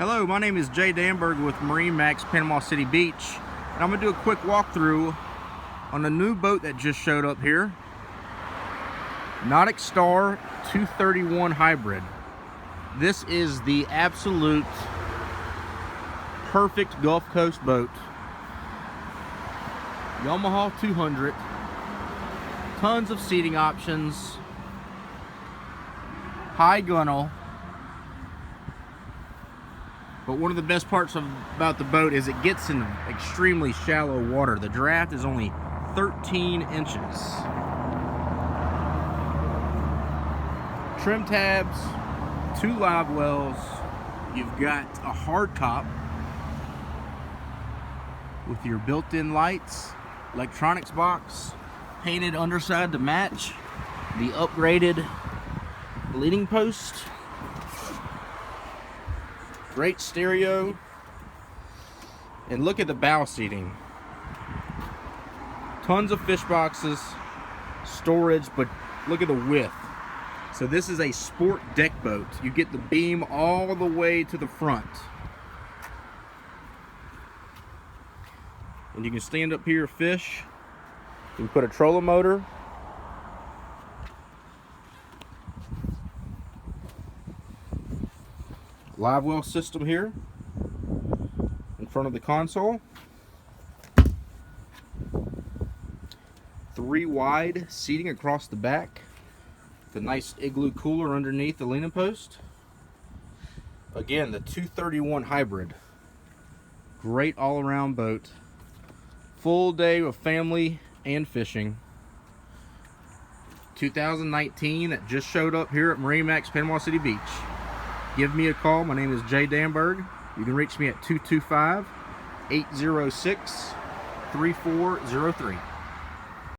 Hello, my name is Jay Danberg with MarineMax Panama City Beach, and I'm going to do a quick walkthrough on a new boat that just showed up here. NauticStar 231 Hybrid. This is the absolute perfect Gulf Coast boat. Yamaha 200, tons of seating options, high gunnel. But one of the best parts about the boat is it gets in extremely shallow water. The draft is only 13 inches. Trim tabs, 2 live wells. You've got a hard top with your built-in lights, electronics box, painted underside to match, the upgraded leading post. Great stereo, and look at the bow seating. Tons of fish boxes, storage, but look at the width. So this is a sport deck boat. You get the beam all the way to the front. And you can stand up here, fish. You can put a trolling motor. Live well system here in front of the console. 3 wide seating across the back. The nice Igloo cooler underneath the leaning post. Again, the 231 Hybrid. Great all-around boat. Full day of family and fishing. 2019 that just showed up here at MarineMax Panama City Beach. Give me a call. My name is Jay Danberg. You can reach me at 225-806-3403.